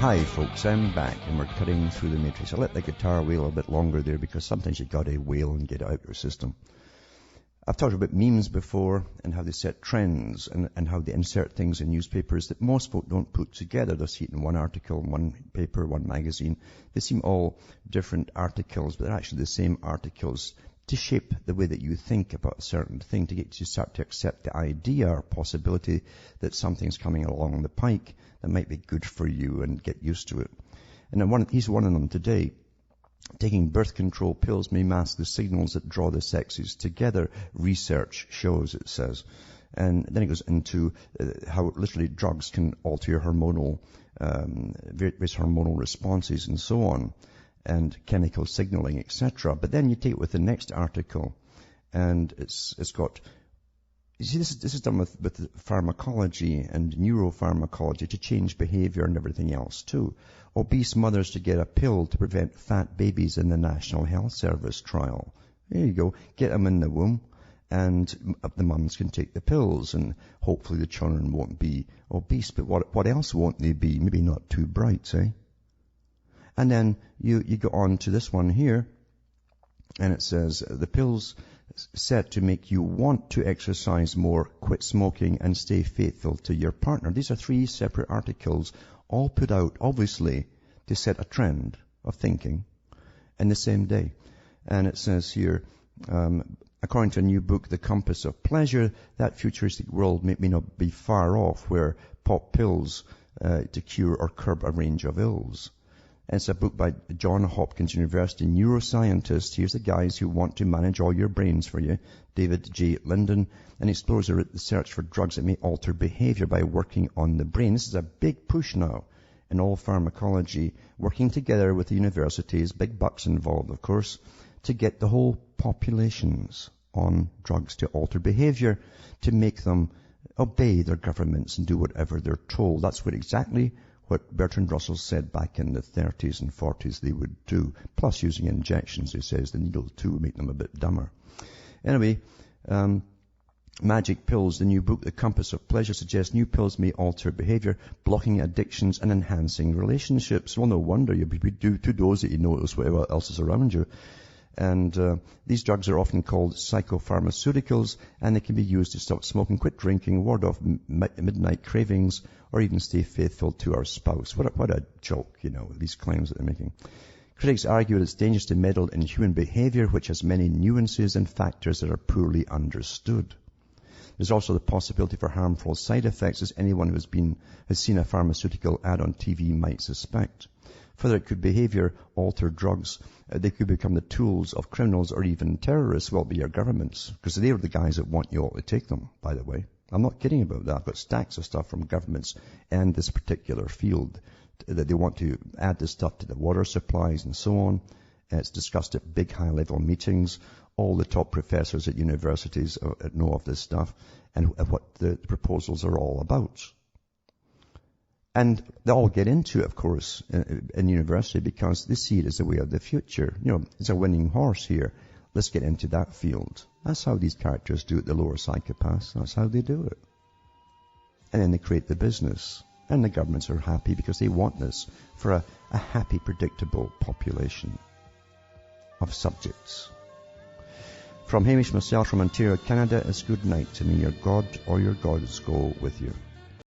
Hi folks, I'm back and we're cutting through the matrix. I let the guitar wail a bit longer there because sometimes you gotta wail and get it out of your system. I've talked about memes before and how they set trends and how they insert things in newspapers that most folk don't put together. They'll see it in one article, one paper, one magazine. They seem all different articles, but they're actually the same articles to shape the way that you think about a certain thing, to get you to start to accept the idea or possibility that something's coming along the pike that might be good for you and get used to it. And he's one of them today. Taking birth control pills may mask the signals that draw the sexes together. Research shows, it says. And then it goes into how literally drugs can alter your various hormonal responses and so on, and chemical signaling, etc. But then you take it with the next article, and it's got, you see, this is done with pharmacology and neuropharmacology to change behavior and everything else too. Obese mothers to get a pill to prevent fat babies in the National Health Service trial. There you go. Get them in the womb, and the mums can take the pills, and hopefully the children won't be obese. But what else won't they be? Maybe not too bright, eh? And then you go on to this one here, and it says the pills said to make you want to exercise more, quit smoking, and stay faithful to your partner. These are 3 separate articles, all put out, obviously, to set a trend of thinking in the same day. And it says here, according to a new book, The Compass of Pleasure, that futuristic world may not be far off, where pop pills to cure or curb a range of ills. It's a book by John Hopkins University neuroscientist. Here's the guys who want to manage all your brains for you. David J. Linden, and explores the search for drugs that may alter behavior by working on the brain. This is a big push now in all pharmacology, working together with the universities, big bucks involved, of course, to get the whole populations on drugs to alter behavior, to make them obey their governments and do whatever they're told. That's exactly what Bertrand Russell said back in the 30s and 40s they would do. Plus using injections, he says, the needle too would make them a bit dumber. Anyway, Magic Pills, the new book, The Compass of Pleasure, suggests new pills may alter behavior, blocking addictions and enhancing relationships. Well, no wonder you'd be too dozy to notice whatever else is around you. And these drugs are often called psychopharmaceuticals, and they can be used to stop smoking, quit drinking, ward off midnight cravings, or even stay faithful to our spouse. What a joke, these claims that they're making. Critics argue that it's dangerous to meddle in human behavior, which has many nuances and factors that are poorly understood. There's also the possibility for harmful side effects, as anyone who has seen a pharmaceutical ad on TV might suspect. Further, it could behavior-alter drugs. They could become the tools of criminals or even terrorists, well, be your governments, because they're the guys that want you all to take them, by the way. I'm not kidding about that. I've got stacks of stuff from governments and this particular field that they want to add this stuff to the water supplies and so on. It's discussed at big high-level meetings. All the top professors at universities know of this stuff and what the proposals are all about. And they all get into it, of course, in university because they see it as a way of the future. It's a winning horse here. Let's get into that field. That's how these characters do it, the lower psychopaths. That's how they do it. And then they create the business. And the governments are happy because they want this for a happy, predictable population of subjects. From Hamish myself from Ontario, Canada, it's good night to me. Your God or your gods go with you.